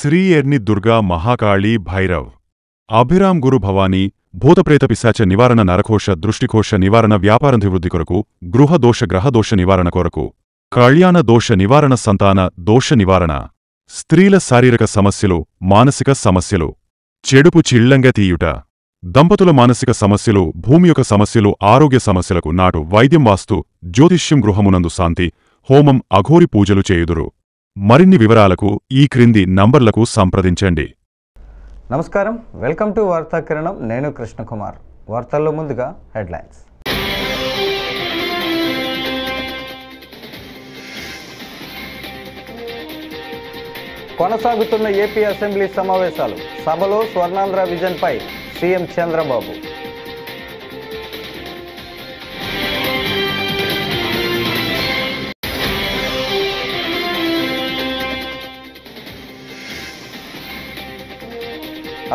శ్రీ ఎర్ని దుర్గా మహాకాళీ భైరవ్ అభిరామ్ గురు భవానీ భూతప్రేత పిశాచ నివారణ నరకోశ దృష్టికోశ నివారణ వ్యాపారాభివృద్ధి కొరకు గృహదోష గ్రహదోష నివారణ కొరకు కళ్యాణ దోష నివారణ సంతాన దోష నివారణ స్త్రీల శారీరక సమస్యలు మానసిక సమస్యలు చెడుపు చిళ్లంగా తీయుట దంపతుల మానసిక సమస్యలు భూమి యొక్క సమస్యలు ఆరోగ్య సమస్యలకు నాటు వైద్యం వాస్తు జ్యోతిష్యం గృహమునందు శాంతి హోమం అఘోరి పూజలు చేయుదురు మరిన్ని వివరాలకు ఈ క్రింది నంబర్లకు సంప్రదించండి. నమస్కారం, వెల్కమ్ టు వార్తా కిరణం. నేను కృష్ణకుమార్. వార్తల్లో ముందుగా హెడ్లైన్స్. కొనసాగుతున్న ఏపీ అసెంబ్లీ సమావేశాలు. సభలో స్వర్ణాంధ్ర విజన్పై సీఎం చంద్రబాబు.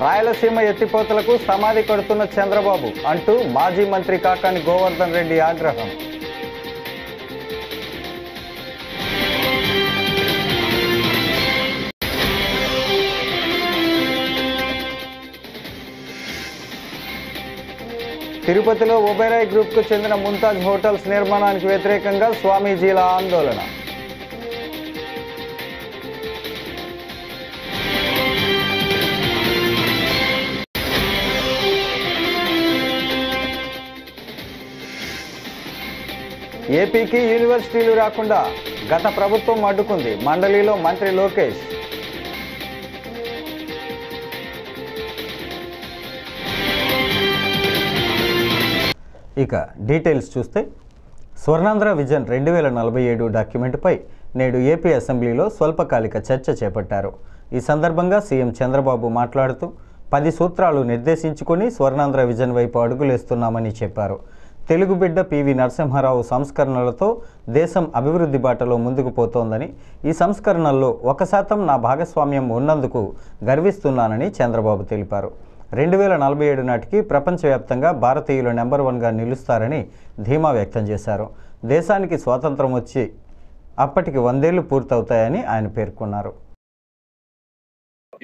రాయలసీమ ఎత్తిపోతలకు సమాధి కడుతున్న చంద్రబాబు అంటూ మాజీ మంత్రి కాకాని గోవర్ధన్ రెడ్డి ఆగ్రహం. తిరుపతిలో ఒబెరాయ్ గ్రూప్కు చెందిన ముంతాజ్ హోటల్స్ నిర్మాణానికి వ్యతిరేకంగా స్వామీజీల ఆందోళన. ఏపీకి యూనివర్సిటీలు రాకుండా గత ప్రభుత్వం అడ్డుకుంది. మండలిలో మంత్రి లోకేష్. ఇక డీటెయిల్స్ చూస్తే, స్వర్ణాంధ్ర విజన్ 2047 డాక్యుమెంటుపై నేడు ఏపీ అసెంబ్లీలో స్వల్పకాలిక చర్చ చేపట్టారు. ఈ సందర్భంగా సీఎం చంద్రబాబు మాట్లాడుతూ 10 సూత్రాలు నిర్దేశించుకొని స్వర్ణాంధ్ర విజన్ వైపు అడుగులేస్తున్నామని చెప్పారు. తెలుగు బిడ్డ పివి నరసింహారావు సంస్కరణలతో దేశం అభివృద్ధి బాటలో ముందుకు పోతోందని, ఈ సంస్కరణల్లో 1% నా భాగస్వామ్యం ఉన్నందుకు గర్విస్తున్నానని చంద్రబాబు తెలిపారు. 2047 నాటికి ప్రపంచవ్యాప్తంగా భారతీయులు నెంబర్ 1గా నిలుస్తారని ధీమా వ్యక్తం చేశారు. దేశానికి స్వాతంత్రం వచ్చి అప్పటికి 100 ఏళ్లు పూర్తవుతాయని ఆయన పేర్కొన్నారు.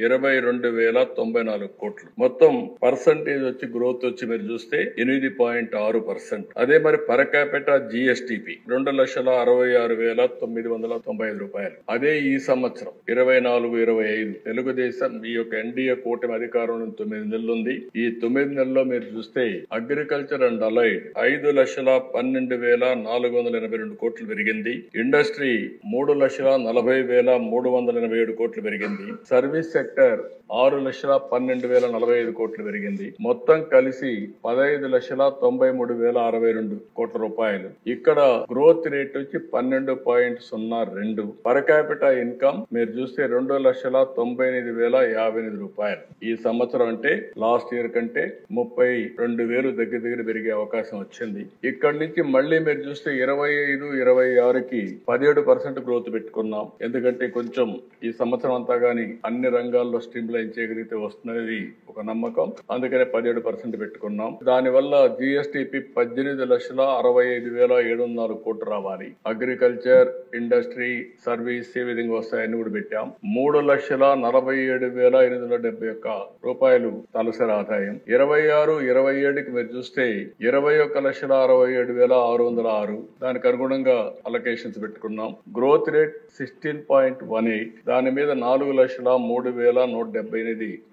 22,094 కోట్లు మొత్తం పర్సంటేజ్ వచ్చి గ్రోత్ వచ్చి మీరు చూస్తే 8.6%. అదే మరి పర్ క్యాపిటా జిఎస్టిపి 2,66,995 రూపాయలు. అదే ఈ సంవత్సరం 24-25 తెలుగుదేశం ఈ యొక్క ఎన్డీఏ కూటమి అధికారంలో 9 నెలలు ఉంది. ఈ 9 నెలల్లో మీరు చూస్తే అగ్రికల్చర్ అండ్ అలైడ్ 5,12,482 కోట్లు పెరిగింది. ఇండస్ట్రీ 3,40,387 కోట్లు పెరిగింది. సర్వీస్ సెక్టర్ 6,12,045 కోట్లు పెరిగింది. మొత్తం కలిసి 15,93,062 కోట్ల రూపాయలు. ఇక్కడ గ్రోత్ రేట్ వచ్చి 12.02. పర్ క్యాపిటా ఇన్కమ్ మీరు చూస్తే 2,98,058 రూపాయలు. ఈ సంవత్సరం అంటే లాస్ట్ ఇయర్ కంటే 32,000 దగ్గర పెరిగే అవకాశం వచ్చింది. ఇక్కడ నుంచి మళ్ళీ మీరు చూస్తే 25-26కి 17% గ్రోత్ పెట్టుకున్నాం. ఎందుకంటే కొంచెం ఈ సంవత్సరం అంతా గానీ అన్ని రంగాల్లో స్ట్రీమ్ లైన్ చేయగలిగితే వస్తున్నది ఒక నమ్మకం. అందుకనే 17% పెట్టుకున్నాం. దానివల్ల జిఎస్టిపి 18,65,704 కోట్లు రావాలి. అగ్రికల్చర్, ఇండస్ట్రీ, సర్వీస్ ఏ విధంగా వస్తాయని కూడా పెట్టాం. 3,47,871 రూపాయలు తలసరి ఆదాయం. 26-27కి మీరు చూస్తే 21,67,606. దానికి అనుగుణంగా అలొకేషన్స్ పెట్టుకున్నాం. Growth rate 16.18. దాని మీద 4,03,178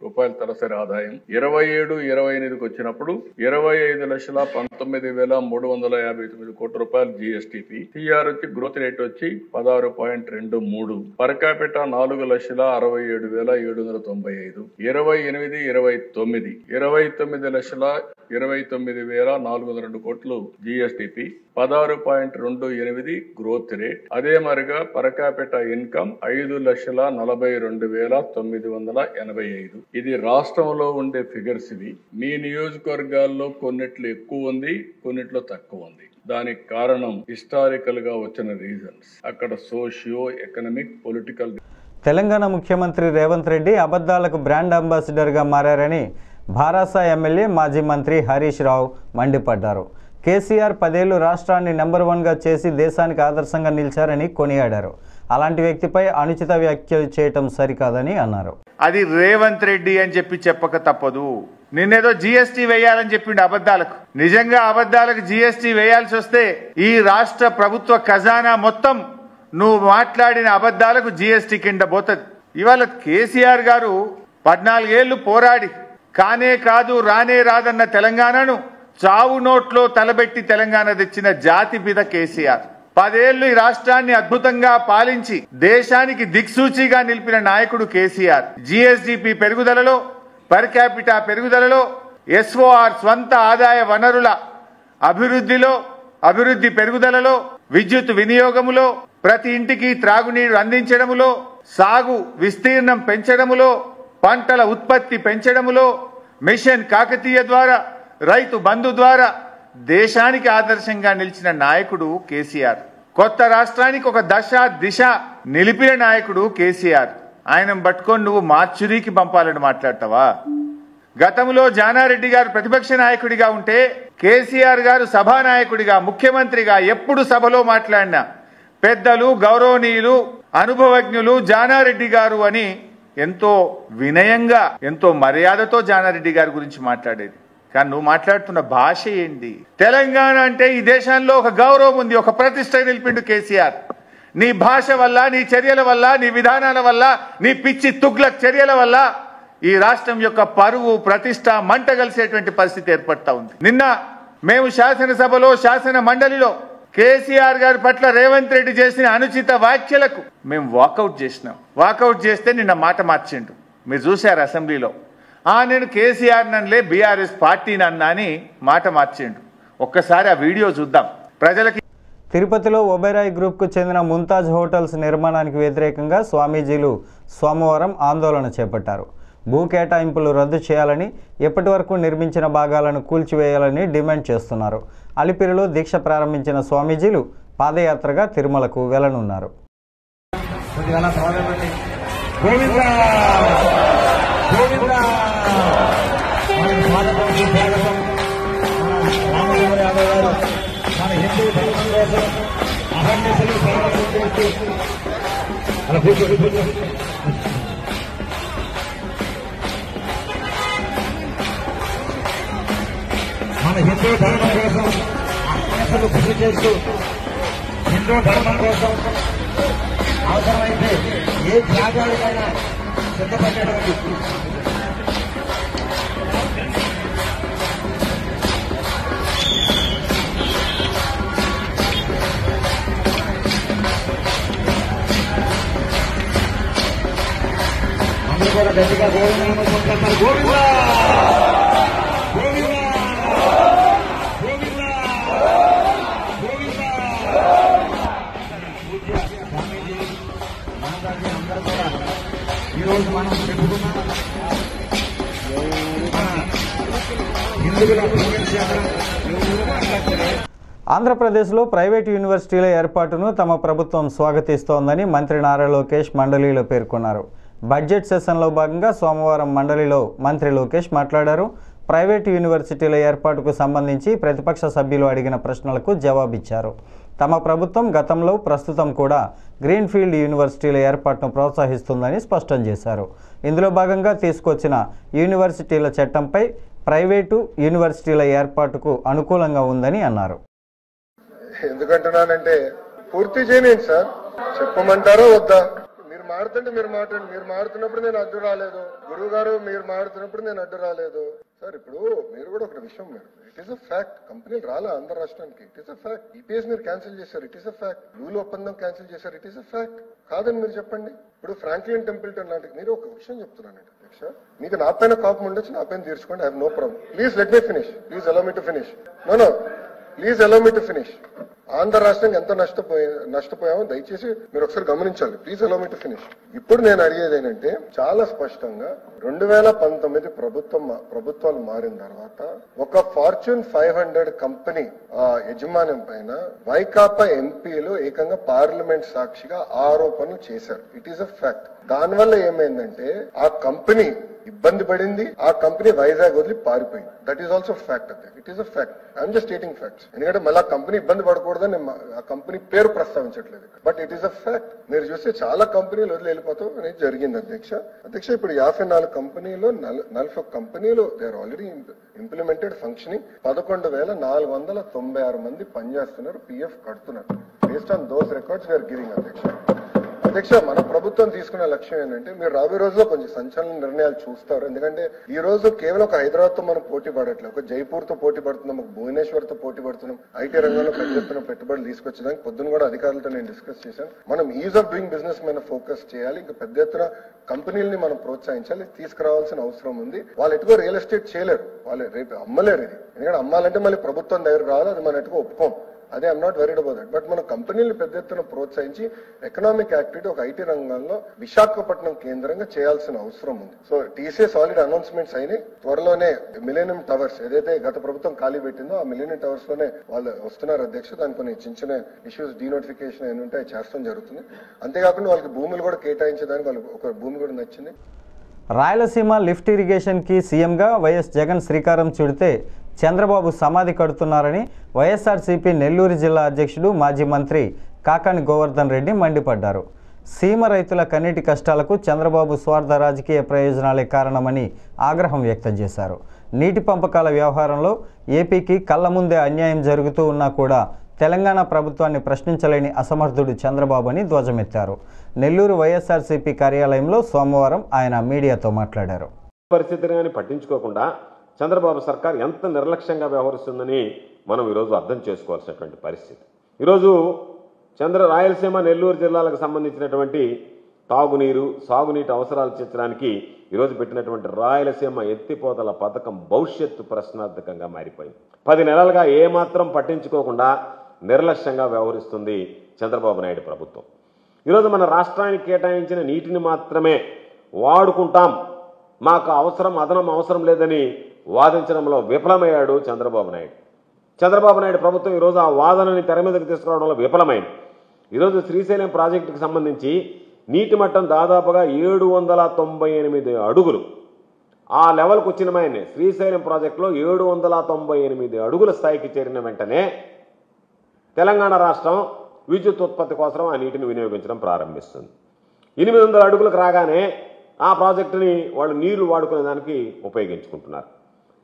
రూపాయల తలసరి ఆదాయం. 27-28కి వచ్చినప్పుడు 25,19,359 కోట్ల రూపాయలు జిఎస్టిపి. సిఆర్ వచ్చి గ్రోత్ రేట్ వచ్చి 16.23. Per capita 4,67,795. 28-29 29,29,402 కోట్లు జిఎస్టిపి. 16.28 growth rate. అదే మరిగా పర్ క్యాపిటా ఇన్కమ్ 5,42,985. ఇది రాష్ట్రంలో ఉండే ఫిగర్స్. ఇవి మీ నియోజకవర్గాల్లో కొన్నిట్లో ఎక్కువ ఉంది, కొన్నిట్లో తక్కువ ఉంది. దానికి కారణం హిస్టారికల్ గా వచ్చిన రీజన్స్. అక్కడ సోషియో ఎకనామిక్ పొలిటికల్. తెలంగాణ ముఖ్యమంత్రి రేవంత్ రెడ్డి అబద్ధాలకు బ్రాండ్ అంబాసిడర్గా మారని భారాస ఎమ్మెల్యే మాజీ మంత్రి హరీష్ రావు మండిపడ్డారు. కేసీఆర్ 10 ఏళ్లు రాష్ట్రాన్ని నెంబర్ 1గా చేసి దేశానికి ఆదర్శంగా నిలిచారని కొనియాడారు. అలాంటి వ్యక్తిపై అనుచిత వ్యాఖ్యలు చేయటం సరికాదని అన్నారు. అది రేవంత్ రెడ్డి అని చెప్పక తప్పదు. నిన్నేదో జీఎస్టీ వేయాలని చెప్పిండు అబద్ధాలకు. నిజంగా అబద్ధాలకు జీఎస్టీ వేయాల్సి వస్తే ఈ రాష్ట్ర ప్రభుత్వ ఖజానా మొత్తం నువ్వు మాట్లాడిన అబద్ధాలకు జీఎస్టీ కింద పోతుంది. ఇవాళ కేసీఆర్ గారు 14 ఏళ్లు పోరాడి కానే కాదు రానే రాదన్న తెలంగాణను చావు నోట్లో తలబెట్టి తెలంగాణ తెచ్చిన జాతి పిత కేసీఆర్. 10 ఏళ్లు ఈ రాష్ట్రాన్ని అద్భుతంగా పాలించి దేశానికి దిక్సూచిగా నిలిపిన నాయకుడు కేసీఆర్. జీఎస్డిపి పెరుగుదలలో, పర్ క్యాపిటా పెరుగుదలలో, ఎస్ఓఆర్ స్వంత ఆదాయ వనరుల అభివృద్ధి పెరుగుదలలో, విద్యుత్ వినియోగములో, ప్రతి ఇంటికి త్రాగునీరు అందించడములో, సాగు విస్తీర్ణం పెంచడములో, పంటల ఉత్పత్తి పెంచడములో, మిషన్ కాకతీయ ద్వారా, రైతు బంధు ద్వారా దేశానికి ఆదర్శంగా నిలిచిన నాయకుడు కేసీఆర్. కొత్త రాష్ట్రానికి ఒక దిశ నిలిపిన నాయకుడు కేసీఆర్. ఆయన పట్టుకొని నువ్వు మార్చురీకి పంపాలని మాట్లాడతావా? గతంలో జానారెడ్డి గారు ప్రతిపక్ష నాయకుడిగా ఉంటే కేసీఆర్ గారు సభానాయకుడిగా, ముఖ్యమంత్రిగా ఎప్పుడు సభలో మాట్లాడినా పెద్దలు, గౌరవనీయులు, అనుభవజ్ఞులు జానారెడ్డి గారు అని ఎంతో వినయంగా, ఎంతో మర్యాదతో జానారెడ్డి గారి గురించి మాట్లాడేది. కానీ నువ్వు మాట్లాడుతున్న భాష ఏంటి? తెలంగాణ అంటే ఈ దేశంలో ఒక గౌరవం ఉంది, ఒక ప్రతిష్ట నిలిపిండు కేసీఆర్. నీ భాష వల్ల, నీ చర్యల వల్ల, నీ విధానాల వల్ల, నీ పిచ్చి తుగ్లక్ చర్యల వల్ల ఈ రాష్ట్రం యొక్క పరువు ప్రతిష్ట మంట కలిసేటువంటి పరిస్థితి ఏర్పడతా ఉంది. నిన్న మేము శాసనసభలో, శాసన మండలిలో కేసీఆర్ గారి పట్ల రేవంత్ రెడ్డి చేసిన అనుచిత వ్యాఖ్యలకు మేము వాకౌట్ చేసినాం. వాకౌట్ చేస్తే నిన్న మాట మార్చిండు. మీరు చూశారు అసెంబ్లీలో. నేను కేసీఆర్ నన్లే బీఆర్ఎస్ పార్టీ నన్నా అని మాట మార్చిండు. ఒక్కసారి ఆ వీడియో చూద్దాం ప్రజలకి. తిరుపతిలో ఒబెరాయ్ గ్రూప్కు చెందిన ముంతాజ్ హోటల్స్ నిర్మాణానికి వ్యతిరేకంగా స్వామీజీలు సోమవారం ఆందోళన చేపట్టారు. భూ కేటాయింపులు రద్దు చేయాలని, ఎప్పటి వరకు నిర్మించిన భాగాలను కూల్చివేయాలని డిమాండ్ చేస్తున్నారు. అలిపిరిలో దీక్ష ప్రారంభించిన స్వామీజీలు పాదయాత్రగా తిరుమలకు వెళ్లనున్నారు. మన హిందూ ధర్మం కోసం అసలు కృషి చేస్తూ హిందూ ధర్మం కోసం అవసరమైతే ఏ త్యాగాలకైనా సిద్ధపడేటువంటి అందరూ కూడా గట్టిగా గోవిందా గోవిందా ఈరోజు మనం చెప్పుకున్నాం ఆంధ్రప్రదేశ్లో ప్రైవేటు యూనివర్సిటీల ఏర్పాటును తమ ప్రభుత్వం స్వాగతిస్తోందని మంత్రి నారా లోకేష్ మండలిలో పేర్కొన్నారు. బడ్జెట్ సెషన్లో భాగంగా సోమవారం మండలిలో మంత్రి లోకేష్ మాట్లాడారు. ప్రైవేటు యూనివర్సిటీల ఏర్పాటుకు సంబంధించి ప్రతిపక్ష సభ్యులు అడిగిన ప్రశ్నలకు జవాబిచ్చారు. తమ ప్రభుత్వం గతంలో, ప్రస్తుతం కూడా గ్రీన్ఫీల్డ్ యూనివర్సిటీల ఏర్పాటును ప్రోత్సహిస్తుందని స్పష్టం చేశారు. ఇందులో భాగంగా తీసుకొచ్చిన యూనివర్సిటీల చట్టంపై ప్రైవేటు యూనివర్సిటీల ఏర్పాటుకు అనుకూలంగా ఉందని అన్నారు. ఎందుకంటున్నానంటే పూర్తి చేయలేదు సార్, చెప్పమంటారో వద్దా? మీరు మాడుతుంటే మీరు మాట్లాడండి. మీరు మాడుతున్నప్పుడు నేను అడ్డు రాలేదు. గురువు గారు మీరు మాడుతున్నప్పుడు నేను అడ్డు రాలేదు సార్. ఇప్పుడు మీరు కూడా ఒక విషయం, మీరు ఇట్ ఈస్ అ ఫ్యాక్ట్, కంపెనీలు రాలా ఆంధ్ర రాష్ట్రానికి. It is a fact. EPS మీరు క్యాన్సిల్ చేశారు, it is a fact. Lulu ఒప్పందం క్యాన్సిల్ చేశారు, ఇట్ ఈస్ అ ఫ్యాక్ట్. కాదని మీరు చెప్పండి. ఇప్పుడు ఫ్రాంక్లిన్ టెంపుల్టన్ లాంటి, మీరు ఒక విషయం చెప్తున్నానండి అధ్యక్ష, మీకు నా పైన కోపం ఉండొచ్చు, నా పైన తీర్చుకోండి, I have no problem. Please let me finish. Please allow me to finish. No please allow me to finish. Andhra రాష్ట్రానికి ఎంత నష్టపోయామో దయచేసి మీరు ఒకసారి గమనించాలి. Please allow me to finish. ఇప్పుడు నేను అడిగేది ఏంటంటే, చాలా స్పష్టంగా 2019 ప్రభుత్వాలు మారిన తర్వాత ఒక ఫార్చ్యూన్ 500 కంపెనీ యజమాన్యం పైన వైకాపా ఎంపీలు ఏకంగా పార్లమెంట్ సాక్షిగా ఆరోపణలు చేశారు. It is a fact. దానివల్ల ఏమైందంటే ఆ కంపెనీ ఇబ్బంది పడింది, ఆ కంపెనీ వైజాగ్ వదిలి పారిపోయింది. That is also fact. It is a fact. I'm just stating facts. ఎందుకంటే మళ్ళీ ఆ కంపెనీ ఇబ్బంది పడకూడదని నేను ఆ కంపెనీ పేరు ప్రస్తావించట్లేదు. But it is a fact. మీరు చూస్తే చాలా కంపెనీలు వదిలి వెళ్ళిపోతాం అనేది జరిగింది అధ్యక్ష. ఇప్పుడు 54 కంపెనీలో 41 కంపెనీలు they are already implemented functioning. 11,496 మంది పనిచేస్తున్నారు, పిఎఫ్ కడుతున్నారు. Based on those records we are giving అధ్యక్ష. మన ప్రభుత్వం తీసుకున్న లక్ష్యం ఏంటంటే, మీరు రాబోయే రోజుల్లో కొంచెం సంచలన నిర్ణయాలు చూస్తారు. ఎందుకంటే ఈ రోజు కేవలం ఒక హైదరాబాద్ తో మనం పోటీ పడట్లేదు, ఒక జైపూర్ తో పోటీ పడుతున్నాం, ఒక భువనేశ్వర్ తో పోటీ పడుతున్నాం. ఐటీ రంగంలో పెద్ద ఎత్తున పెట్టుబడులు తీసుకొచ్చడానికి పొద్దున కూడా అధికారులతో నేను డిస్కస్ చేశాను. మనం ఈజ్ ఆఫ్ డూయింగ్ బిజినెస్ మీద ఫోకస్ చేయాలి. ఇంకా పెద్ద ఎత్తున కంపెనీలని మనం ప్రోత్సహించాలి, తీసుకురావాల్సిన అవసరం ఉంది. వాళ్ళు ఎటుకో రియల్ ఎస్టేట్ చేయలేరు, వాళ్ళు రేపు అమ్మలేరు ఇది. ఎందుకంటే అమ్మాలంటే మళ్ళీ ప్రభుత్వం దగ్గర రావాలి, అది మనం ఎటుకో ఒప్పుకోం. అదే I'm not worried about that. But మన కంపెనీలు పెద్ద ఎత్తున ప్రోత్సహించి ఎకనామిక్ యాక్టివిటీ ఒక ఐటీ రంగంలో విశాఖపట్నం కేంద్రంగా చేయాల్సిన అవసరం ఉంది. సో టీసీఎస్ ఆల్రెడీ అనౌన్స్మెంట్స్ అయినాయి. త్వరలోనే మిలేనియం టవర్స్ ఏదైతే గత ప్రభుత్వం ఖాళీ పెట్టిందో ఆ మిలేనియం టవర్స్ లోనే వాళ్ళు వస్తున్నారు అధ్యక్ష. దాని కొన్ని చిన్న చిన్న ఇష్యూస్ డీనోటిఫికేషన్ ఏమి ఉంటే చేస్తాం జరుగుతుంది. అంతేకాకుండా వాళ్ళకి భూములు కూడా కేటాయించడానికి వాళ్ళకి ఒక భూమి కూడా నచ్చింది. రాయలసీమ లిఫ్ట్ ఇరిగేషన్కి సీఎంగా వైఎస్ జగన్ శ్రీకారం చుడితే చంద్రబాబు సమాధి కడుతున్నారని వైఎస్ఆర్సీపీ నెల్లూరు జిల్లా అధ్యక్షుడు మాజీ మంత్రి కాకాని గోవర్ధన్ రెడ్డి మండిపడ్డారు. సీమ రైతుల కన్నీటి కష్టాలకు చంద్రబాబు స్వార్థ రాజకీయ ప్రయోజనాలే కారణమని ఆగ్రహం వ్యక్తం చేశారు. నీటి పంపకాల వ్యవహారంలో ఏపీకి కళ్ల ముందే అన్యాయం జరుగుతూ ఉన్నా కూడా తెలంగాణ ప్రభుత్వాన్ని ప్రశ్నించలేని అసమర్థుడు చంద్రబాబు అని ధ్వజమెత్తారు. నెల్లూరు వైఎస్ఆర్సీపీ కార్యాలయంలో సోమవారం ఆయన మీడియాతో మాట్లాడారు. పరిస్థితిని పట్టించుకోకుండా చంద్రబాబు సర్కార్ ఎంత నిర్లక్ష్యంగా వ్యవహరిస్తుందని మనం ఈరోజు అర్థం చేసుకోవాల్సినటువంటి పరిస్థితి. ఈరోజు రాయలసీమ నెల్లూరు జిల్లాలకు సంబంధించినటువంటి తాగునీరు, సాగునీటి అవసరాలు తీర్చడానికి ఈరోజు పెట్టినటువంటి రాయలసీమ ఎత్తిపోతల పథకం భవిష్యత్తు ప్రశ్నార్థకంగా మారిపోయింది. 10 నెలలుగా ఏమాత్రం పట్టించుకోకుండా నిర్లక్ష్యంగా వ్యవహరిస్తుంది చంద్రబాబు నాయుడు ప్రభుత్వం. ఈరోజు మన రాష్ట్రానికి కేటాయించిన నీటిని మాత్రమే వాడుకుంటాం, మాకు అదనం అవసరం లేదని వాదించడంలో విఫలమయ్యాడు చంద్రబాబు నాయుడు. చంద్రబాబు నాయుడు ప్రభుత్వం ఈరోజు ఆ వాదనని తెర మీదకి తీసుకురావడంలో విఫలమైంది. ఈరోజు శ్రీశైలం ప్రాజెక్టుకు సంబంధించి నీటి మట్టం దాదాపుగా 798 అడుగులు ఆ లెవెల్కి వచ్చినమైంది. శ్రీశైలం ప్రాజెక్టులో 798 అడుగుల స్థాయికి చేరిన వెంటనే తెలంగాణ రాష్ట్రం విద్యుత్ ఉత్పత్తి కోసం ఆ నీటిని వినియోగించడం ప్రారంభిస్తుంది. 800 అడుగులకు రాగానే ఆ ప్రాజెక్టుని వాళ్ళు నీళ్లు వాడుకునే దానికి ఉపయోగించుకుంటున్నారు.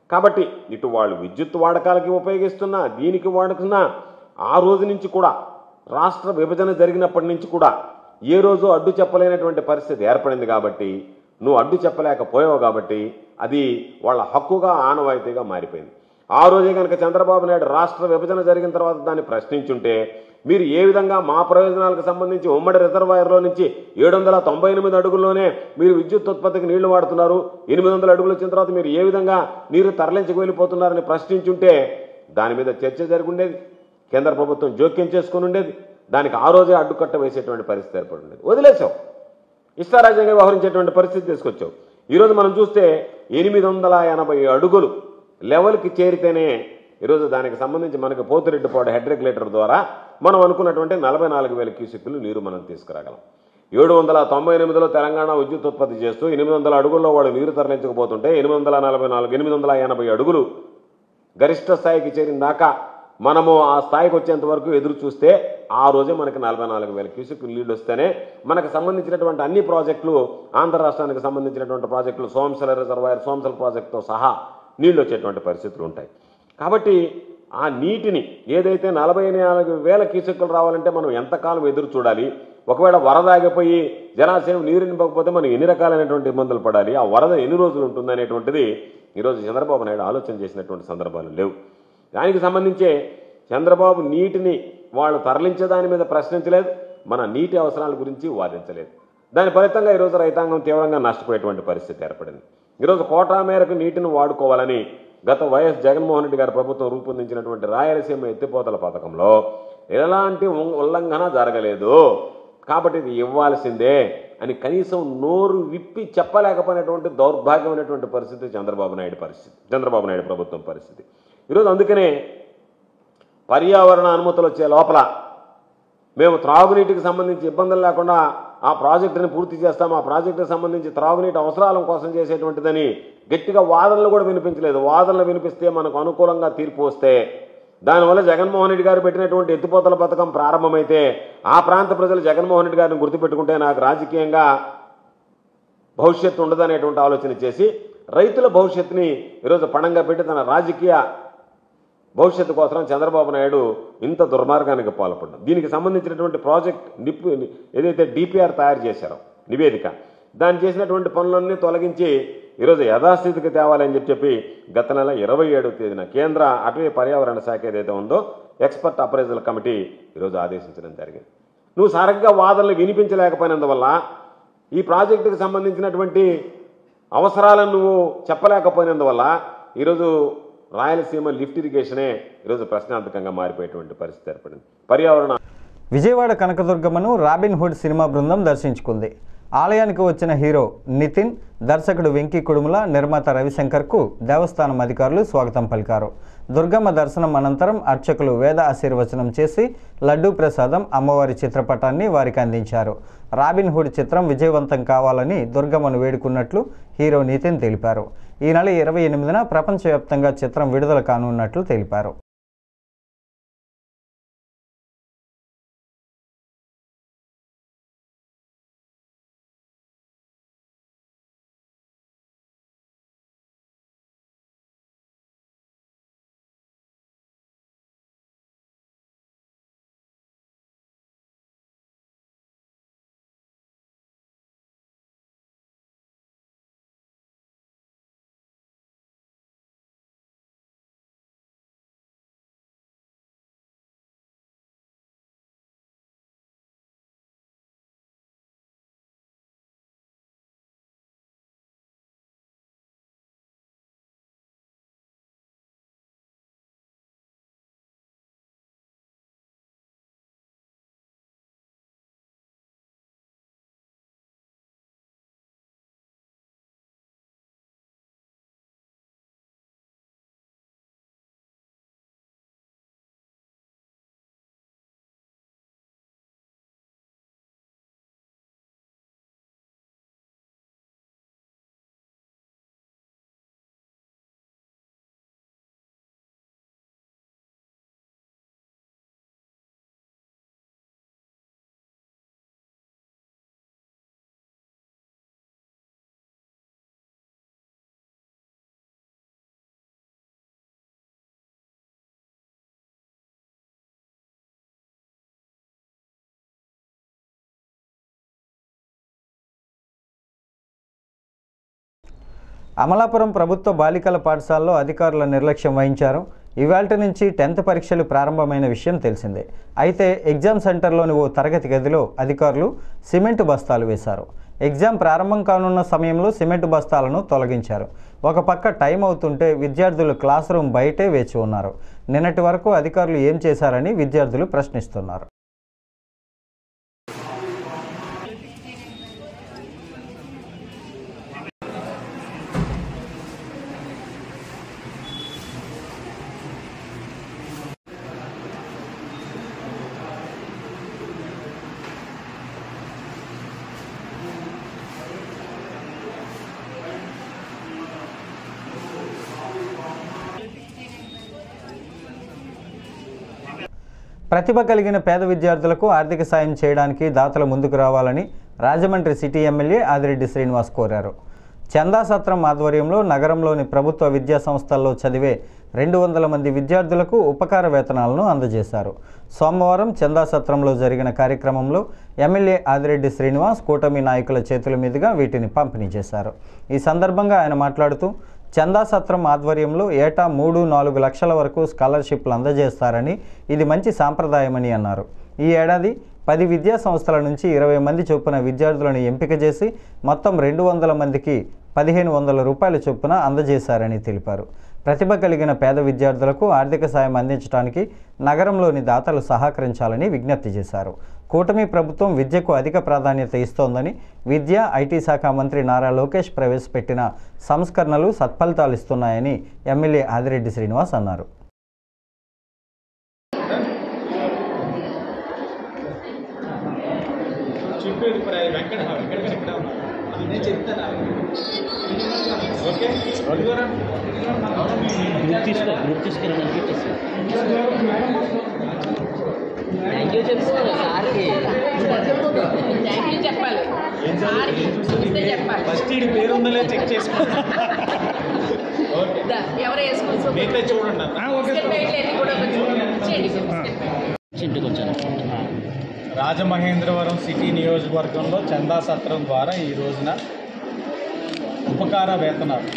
కాబట్టి ఇటు వాళ్ళు విద్యుత్ వాడకాలకి ఉపయోగిస్తున్నా, దీనికి వాడుకున్నా ఆ రోజు నుంచి కూడా రాష్ట్ర విభజన జరిగినప్పటి నుంచి కూడా ఏ రోజు అడ్డు చెప్పలేనటువంటి పరిస్థితి ఏర్పడింది. కాబట్టి నువ్వు అడ్డు చెప్పలేకపోయావు కాబట్టి అది వాళ్ళ హక్కుగా ఆనవాయితీగా మారిపోయింది. ఆ రోజే కనుక చంద్రబాబు నాయుడు రాష్ట్ర విభజన జరిగిన తర్వాత దాన్ని ప్రశ్నించుంటే, మీరు ఏ విధంగా మా ప్రయోజనాలకు సంబంధించి ఉమ్మడి రిజర్వాయర్లో నుంచి 798 అడుగుల్లోనే మీరు విద్యుత్ ఉత్పత్తికి నీళ్లు వాడుతున్నారు, 800 అడుగులు వచ్చిన తర్వాత మీరు ఏ విధంగా నీరు తరలించుకు వెళ్ళిపోతున్నారని ప్రశ్నించుంటే దాని మీద చర్చ జరిగి ఉండేది, కేంద్ర ప్రభుత్వం జోక్యం చేసుకుని ఉండేది, దానికి ఆ రోజే అడ్డుకట్ట వేసేటువంటి పరిస్థితి ఏర్పడి ఉండేది. వదిలేసావు, ఇష్టారాజ్యంగా వ్యవహరించేటువంటి పరిస్థితి తీసుకొచ్చావు. ఈరోజు మనం చూస్తే 880 అడుగులు లెవెల్కి చేరితేనే ఈరోజు దానికి సంబంధించి మనకి పోతిరెడ్డిపాడు హెడ్ రెగ్యులేటర్ ద్వారా మనం అనుకున్నటువంటి 44,000 క్యూసెక్కులు నీరు మనం తీసుకురాగలం. 798లో తెలంగాణ విద్యుత్ ఉత్పత్తి చేస్తూ 800 అడుగుల్లో వాడు నీరు తరలించకపోతుంటే 880 అడుగులు గరిష్ట స్థాయికి చేరిన దాకా మనము ఆ స్థాయికి వచ్చేంత వరకు ఎదురు చూస్తే ఆ రోజే మనకి 44,000 క్యూసెక్కులు నీళ్లు వస్తేనే మనకు సంబంధించినటువంటి అన్ని ప్రాజెక్టులు, ఆంధ్ర రాష్ట్రానికి సంబంధించినటువంటి ప్రాజెక్టులు, సోమశల రిజర్వాయర్, సోమశల ప్రాజెక్టుతో సహా నీళ్లు వచ్చేటువంటి పరిస్థితులు ఉంటాయి. కాబట్టి ఆ నీటిని ఏదైతే 44,000 క్యూసెక్కులు రావాలంటే మనం ఎంతకాలం ఎదురు చూడాలి? ఒకవేళ వరద ఆగిపోయి జలాశయం నీరు నింపకపోతే మనం ఎన్ని రకాలైనటువంటి ఇబ్బందులు పడాలి? ఆ వరద ఎన్ని రోజులు ఉంటుందనేటువంటిది ఈరోజు చంద్రబాబు నాయుడు ఆలోచన చేసినటువంటి సందర్భాలు లేవు. దానికి సంబంధించే చంద్రబాబు నీటిని వాళ్ళు తరలించే దాని మీద ప్రశ్నించలేదు, మన నీటి అవసరాల గురించి వాదించలేదు. దాని ఫలితంగా ఈరోజు రైతాంగం తీవ్రంగా నష్టపోయేటువంటి పరిస్థితి ఏర్పడింది. ఈరోజు కోటా మేరకు నీటిని వాడుకోవాలని గత వైఎస్ జగన్మోహన్ రెడ్డి గారి ప్రభుత్వం రూపొందించినటువంటి రాయలసీమ ఎత్తిపోతల పథకంలో ఎలాంటి ఉల్లంఘన జరగలేదు, కాబట్టి ఇది ఇవ్వాల్సిందే అని కనీసం నోరు విప్పి చెప్పలేకపోయినటువంటి దౌర్భాగ్యమైనటువంటి పరిస్థితి చంద్రబాబు నాయుడు ప్రభుత్వం పరిస్థితి. ఈరోజు అందుకనే పర్యావరణ అనుమతులు వచ్చే లోపల మేము త్రాగునీటికి సంబంధించి ఇబ్బందులు లేకుండా ఆ ప్రాజెక్టుని పూర్తి చేస్తాం, ఆ ప్రాజెక్టుకు సంబంధించి త్రాగునీటి అవసరాల కోసం చేసేటువంటిదని గట్టిగా వాదనలు కూడా వినిపించలేదు. వాదనలు వినిపిస్తే మనకు అనుకూలంగా తీర్పు వస్తే, దానివల్ల జగన్మోహన్ రెడ్డి గారు పెట్టినటువంటి ఎత్తిపోతల పథకం ప్రారంభమైతే ఆ ప్రాంత ప్రజలు జగన్మోహన్ రెడ్డి గారిని గుర్తుపెట్టుకుంటే నాకు రాజకీయంగా భవిష్యత్తు ఉండదనేటువంటి ఆలోచన చేసి రైతుల భవిష్యత్తుని ఈరోజు పణంగా పెట్టి తన రాజకీయ భవిష్యత్తు కోసం చంద్రబాబు నాయుడు ఇంత దుర్మార్గానికి పాల్పడ్డాం. దీనికి సంబంధించినటువంటి ప్రాజెక్ట్ ఏదైతే డిపిఆర్ తయారు చేశారో నివేదిక, దాన్ని చేసినటువంటి పనులన్నీ తొలగించి ఈరోజు యథాస్థితికి తేవాలని చెప్పి గత నెల 27వ తేదీన కేంద్ర అటవీ పర్యావరణ శాఖ ఏదైతే ఉందో ఎక్స్పర్ట్ అప్రైజల్ కమిటీ ఈరోజు ఆదేశించడం జరిగింది. నువ్వు సరిగ్గా వాదనలు వినిపించలేకపోయినందువల్ల, ఈ ప్రాజెక్టుకు సంబంధించినటువంటి అవసరాలను నువ్వు చెప్పలేకపోయినందువల్ల ఈరోజు రాయలసీమ లిఫ్ట్ ఇరిగేషనే ఈరోజు ప్రశ్నార్థకంగా మారిపోయేటువంటి పరిస్థితి ఏర్పడింది. పర్యావరణ విజయవాడ కనకదుర్గమ్మను రాబిన్ హుడ్ సినిమా బృందం దర్శించుకుంది. ఆలయానికి వచ్చిన హీరో నితిన్, దర్శకుడు వెంకీ కుడుముల, నిర్మాత రవిశంకర్కు దేవస్థానం అధికారులు స్వాగతం పలికారు. దుర్గమ్మ దర్శనం అనంతరం అర్చకులు వేద ఆశీర్వచనం చేసి లడ్డూ ప్రసాదం, అమ్మవారి చిత్రపటాన్ని వారికి అందించారు. రాబిన్ హుడ్ చిత్రం విజయవంతం కావాలని దుర్గమ్మను వేడుకున్నట్లు హీరో నితిన్ తెలిపారు. ఈ నెల 28న ప్రపంచవ్యాప్తంగా చిత్రం విడుదల కానున్నట్లు తెలిపారు. అమలాపురం ప్రభుత్వ బాలికల పాఠశాలలో అధికారుల నిర్లక్ష్యం వహించారు. ఇవాల్టి నుంచి 10th పరీక్షలు ప్రారంభమైన విషయం తెలిసిందే. అయితే ఎగ్జామ్ సెంటర్లోని ఓ తరగతి గదిలో అధికారులు సిమెంట్ బస్తాలు వేశారు. ఎగ్జామ్ ప్రారంభం కానున్న సమయంలో సిమెంట్ బస్తాలను తొలగించారు. ఒక పక్క టైం అవుతుంటే విద్యార్థులు క్లాస్ రూమ్ బయటే వేచి ఉన్నారు. నిన్నటి వరకు అధికారులు ఏం చేశారని విద్యార్థులు ప్రశ్నిస్తున్నారు. ప్రతిభ కలిగిన పేద విద్యార్థులకు ఆర్థిక సాయం చేయడానికి దాతలు ముందుకు రావాలని రాజమండ్రి సిటీ ఎమ్మెల్యే ఆదిరెడ్డి శ్రీనివాస్ కోరారు. చందా సత్రం ఆధ్వర్యంలో నగరంలోని ప్రభుత్వ విద్యా సంస్థల్లో చదివే 200 మంది విద్యార్థులకు ఉపకార వేతనాలను అందజేశారు. సోమవారం చందా సత్రంలో జరిగిన కార్యక్రమంలో ఎమ్మెల్యే ఆదిరెడ్డి శ్రీనివాస్ కూటమి నాయకుల చేతుల మీదుగా వీటిని పంపిణీ చేశారు. ఈ సందర్భంగా ఆయన మాట్లాడుతూ చందా సత్రం ఆధ్వర్యంలో ఏటా 3-4 లక్షల వరకు స్కాలర్షిప్లు అందజేస్తారని, ఇది మంచి సాంప్రదాయమని అన్నారు. ఈ ఏడాది 10 విద్యా సంస్థల నుంచి 20 మంది చొప్పున విద్యార్థులను ఎంపిక చేసి మొత్తం 200 మందికి 1500 రూపాయల చొప్పున అందజేశారని తెలిపారు. ప్రతిభ కలిగిన పేద విద్యార్థులకు ఆర్థిక సాయం అందించడానికి నగరంలోని దాతలు సహకరించాలని విజ్ఞప్తి చేశారు. కూటమి ప్రభుత్వం విద్యకు అధిక ప్రాధాన్యత ఇస్తోందని, విద్య, ఐటీ శాఖ మంత్రి నారా లోకేష్ ప్రవేశపెట్టిన సంస్కరణలు సత్ఫలితాలు ఇస్తున్నాయని ఎమ్మెల్యే ఆదిరెడ్డి శ్రీనివాస్ అన్నారు. చెప్పేది వెంకట ఇక్కడ ఉన్నారు నేను చెప్తాను ఓకే గ్రూప్ తీసుకురమని చెప్పేసి థ్యాంక్ యూ చెప్తాను సార్కి థ్యాంక్ యూ చెప్పాలి ఫస్ట్ ఈ పేరు ఉందో చెక్ చేసుకోండి ఎవరు వేసుకోవచ్చు మీతో చూడండి ఇంటికి వచ్చాను రాజమహేంద్రవరం సిటీ నియోజకవర్గంలో చందా సత్రం ద్వారా ఈ రోజున ఉపకార వేతనాలు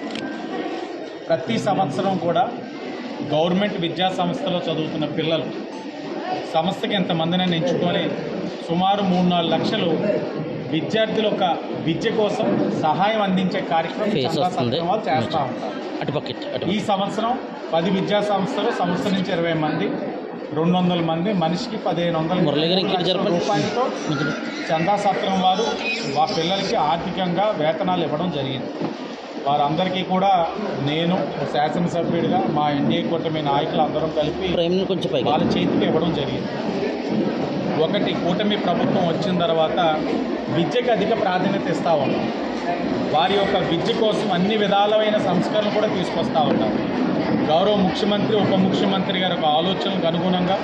ప్రతి సంవత్సరం కూడా గవర్నమెంట్ విద్యా సంస్థలో చదువుతున్న పిల్లలు సంస్థకి ఎంతమందిని ఎంచుకొని సుమారు 3-4 లక్షలు విద్యార్థులు ఒక విద్య కోసం సహాయం అందించే కార్యక్రమం చందా సత్రం వాళ్ళు చేస్తూ ఉంటారు. ఈ సంవత్సరం 10 విద్యా సంస్థలు సంస్థ నుంచి 20 మంది 200 మంది మనిషికి 1500 రూపాయలతో చందా సత్రం వారు మా పిల్లలకి ఆర్థికంగా వేతనాలు ఇవ్వడం జరిగింది. వారందరికీ కూడా నేను శాసనసభ్యుడిగా మా ఎన్డీఏ కూటమి నాయకులు అందరం కలిపి వాళ్ళ చేతికి ఇవ్వడం జరిగింది. ఒకటి, కూటమి ప్రభుత్వం వచ్చిన తర్వాత విద్యకు అధిక ప్రాధాన్యత ఇస్తూ ఉన్నాం. వారి యొక్క విద్య కోసం అన్ని విధాలైన సంస్కరణలు కూడా తీసుకొస్తూ ఉంటారు. గౌరవ ముఖ్యమంత్రి ఉప ముఖ్యమంత్రి గారి ఒక ఆలోచనలకు అనుగుణంగా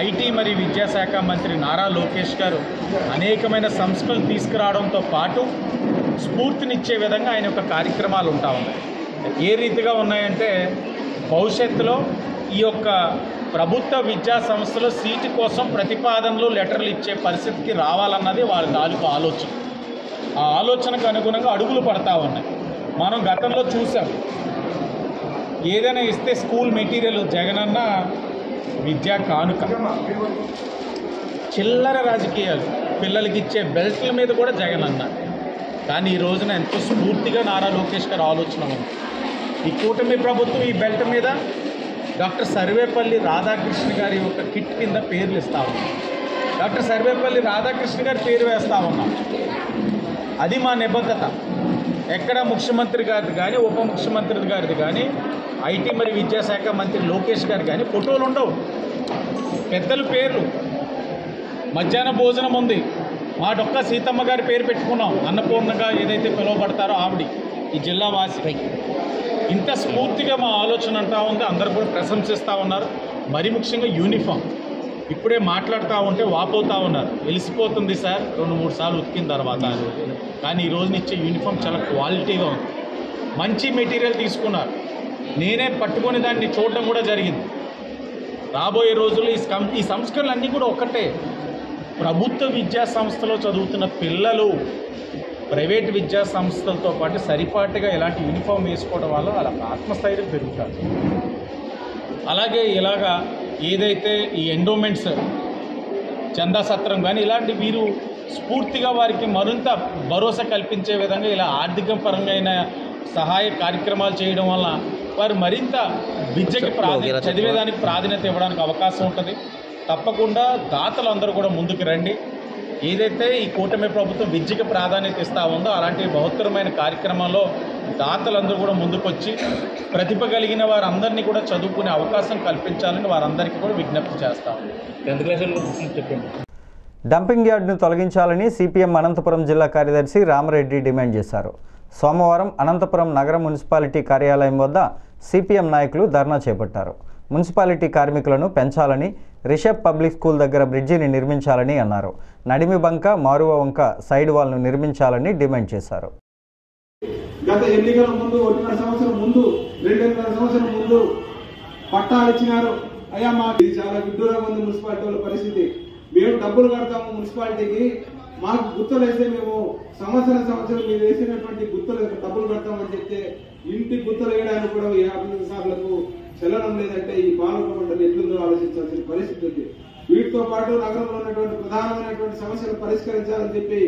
ఐటీ మరియు విద్యాశాఖ మంత్రి నారా లోకేష్ గారు అనేకమైన సంస్కరణలు తీసుకురావడంతో పాటు స్ఫూర్తినిచ్చే విధంగా ఆయన యొక్క కార్యక్రమాలు ఉంటా ఉన్నాయి. ఏ రీతిగా ఉన్నాయంటే భవిష్యత్తులో ఈ యొక్క ప్రభుత్వ విద్యా సంస్థలో సీటు కోసం ప్రతిపాదనలు లెటర్లు ఇచ్చే పరిస్థితికి రావాలన్నది వాళ్ళ తాలూకు ఆలోచన. ఆ ఆలోచనకు అనుగుణంగా అడుగులు పడతా ఉన్నాయి. మనం గతంలో చూసాం, ఏదైనా ఇస్తే స్కూల్ మెటీరియల్ జగనన్న విద్యా కానుక, చిల్లర రాజకీయాలు, పిల్లలకి ఇచ్చే బెల్ట్ల మీద కూడా జగనన్న. కానీ ఈ రోజున ఎంతో స్ఫూర్తిగా నారా లోకేష్ గారు ఆలోచన ఉంది. ఈ కూటమి ప్రభుత్వం ఈ బెల్ట్ మీద డాక్టర్ సర్వేపల్లి రాధాకృష్ణ గారి యొక్క కిట్ కింద పేర్లు ఇస్తా ఉన్నాం. డాక్టర్ సర్వేపల్లి రాధాకృష్ణ గారి పేరు వేస్తూ ఉన్నాం. అది మా నిబద్ధత. ఎక్కడ ముఖ్యమంత్రి గారిది కానీ ఉప ముఖ్యమంత్రి గారిది కానీ ఐటీ మరియు విద్యాశాఖ మంత్రి లోకేష్ గారు కానీ ఫోటోలు ఉండవు, పెద్దల పేర్లు. మధ్యాహ్న భోజనం ఉంది, మా డొక్క సీతమ్మ గారి పేరు పెట్టుకున్నాం. అన్నపూర్ణగా ఏదైతే పిలువబడతారో ఆవిడ ఈ జిల్లా వాసి. ఇంత స్ఫూర్తిగా మా ఆలోచన అంటా ఉంది. అందరూ కూడా ప్రశంసిస్తూ ఉన్నారు. మరి ముఖ్యంగా యూనిఫామ్ ఇప్పుడే మాట్లాడుతూ ఉంటే వాపోతూ ఉన్నారు. వెలిసిపోతుంది సార్ 2-3 సార్లు ఉతికిన తర్వాత. కానీ ఈ రోజున ఇచ్చే యూనిఫామ్ చాలా క్వాలిటీగా ఉంది. మంచి మెటీరియల్ తీసుకున్నారు. నేనే పట్టుకొని దాన్ని చూడడం కూడా జరిగింది. రాబోయే రోజుల్లో ఈ సంస్కరణలన్నీ కూడా ఒకటే. ప్రభుత్వ విద్యా సంస్థలో చదువుతున్న పిల్లలు ప్రైవేట్ విద్యా సంస్థలతో పాటు సరిపాటుగా ఇలాంటి యూనిఫామ్ వేసుకోవడం వల్ల వాళ్ళ ఆత్మస్థైర్యం పెరుగుతుంది. అలాగే ఇలాగా ఏదైతే ఈ ఎండోమెంట్స్ చందా సత్రం కానీ ఇలాంటి వీరు స్ఫూర్తిగా వారికి మరింత భరోసా కల్పించే విధంగా ఇలా ఆర్థిక పరంగా సహాయ కార్యక్రమాలు చేయడం వల్ల వారు మరింత విద్యకి చదివేదానికి ప్రాధాన్యత ఇవ్వడానికి అవకాశం ఉంటుంది. తప్పకుండా దాతలు అందరూ కూడా ముందుకు రండి. ఏదైతే ఈ కూటమి ప్రభుత్వం విద్యకి ప్రాధాన్యత ఇస్తూ ఉందో అలాంటి బహుత్తరమైన కార్యక్రమంలో దాతలందరూ కూడా ముందుకొచ్చి ప్రతిభ కలిగిన వారందరినీ కూడా చదువుకునే అవకాశం కల్పించాలని వారందరికీ కూడా విజ్ఞప్తి చేస్తాం. 10th క్లాసులో చెప్పండి. డంపింగ్ యార్డ్ను తొలగించాలని సిపిఎం అనంతపురం జిల్లా కార్యదర్శి రామరెడ్డి డిమాండ్ చేశారు. సోమవారం అనంతపురం నగర మున్సిపాలిటీ కార్యాలయం వద్ద సిపిఎం నాయకులు ధర్నా చేపట్టారు. మున్సిపాలిటీ కార్మికులను పెంచాలని, రిషబ్ పబ్లిక్ స్కూల్ దగ్గర బ్రిడ్జిని నిర్మించాలని అన్నారు. నడిమి బంక, మారువ వంక సైడ్ వాల్ను నిర్మించాలని డిమాండ్ చేశారు. గత ఎన్నికల ముందు 1.5 సంవత్సరం ముందు 2.5 సంవత్సరం ముందు పట్టాలు ఇచ్చినారు. అయ్యా మాకు చాలా విడ్డూరంగా ఉంది మున్సిపాలిటీ పరిస్థితి. మేము డబ్బులు కడతాము మున్సిపాలిటీకి, మాకు గుర్తులు వేస్తే మేము సంవత్సరం మీరు వేసినటువంటి గుర్తులకు డబ్బులు కడతామని చెప్తే ఇంటి గుర్తులు వేయడానికి కూడా ఈ అధికారులకు చెల్లడం లేదంటే ఈ పాలక మండలి ఎట్లుందో ఆలోచించాల్సిన పరిస్థితి ఉంది. వీటితో పాటు నగరంలో ఉన్నటువంటి ప్రధానమైనటువంటి సమస్యలు పరిష్కరించాలని చెప్పి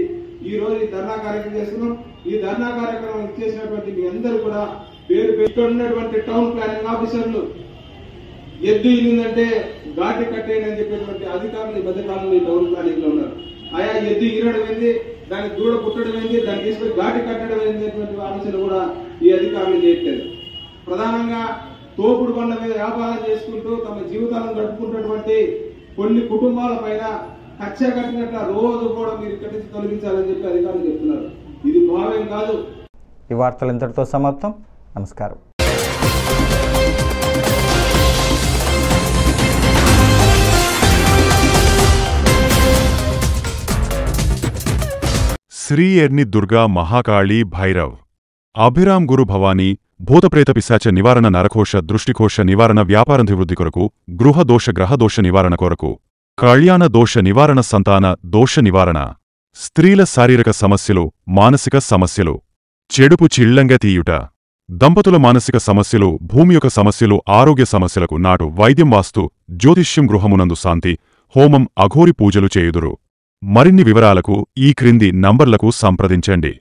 ఈ రోజు ఈ ధర్నా కార్యక్రమం చేస్తున్నాం. ఈ ధర్నా కార్యక్రమం చేసినటువంటి మీ అందరూ కూడా పేరు ఇక్కడ ఉన్నటువంటి టౌన్ ప్లానింగ్ ఆఫీసర్లు ఎద్దు ఇల్లుందంటే ఘాటి కట్టేయని అని చెప్పేటువంటి అధికారులు ఈ మధ్యకాలంలో ఈ టౌన్ ప్లానింగ్ లో ఉన్నారు. ఆయా ఎద్దు ఈరడం ఏంది, దానికి దూడ పుట్టడం ఏంది, దాన్ని తీసుకొని ఘాటి కట్టడం ఏంటటువంటి ఆలోచన కూడా ఈ అధికారులు చేయట్లేదు. ప్రధానంగా తోపుడు బండ్ల మీద వ్యాపారం చేసుకుంటూ తమ జీవితాలను గడుపుకుంటున్నటువంటి కొన్ని కుటుంబాల పైన కచ్చా కట్టినట్ల రోజు కూడా మీరు ఇక్కడి నుంచి తొలగించాలని చెప్పి అధికారులు చెప్తున్నారు. ఇది భావ్యం కాదు. ఈ వార్తలు ఇంతటితో సమాప్తం. నమస్కారం. శ్రీ ఎర్ని దుర్గా మహాకాళీ భైరవ్ అభిరామ్ గురు భవానీ భూతప్రేత పిశాచ నివారణ నరకోశ దృష్టికోశ నివారణ వ్యాపారాభివృద్ధి కొరకు గృహదోష గ్రహదోష నివారణ కొరకు కళ్యాణ దోష నివారణ సంతాన దోష నివారణ స్త్రీల శారీరక సమస్యలు మానసిక సమస్యలు చెడుపు చిళ్లంగా తీయుట దంపతుల మానసిక సమస్యలు భూమి యొక్క సమస్యలు ఆరోగ్య సమస్యలకు నాటు వైద్యం వాస్తు జ్యోతిష్యం గృహమునందు శాంతి హోమం అఘోరి పూజలు చేయుదురు. మరిన్ని వివరాలకు ఈ క్రింది నంబర్లకు సంప్రదించండి.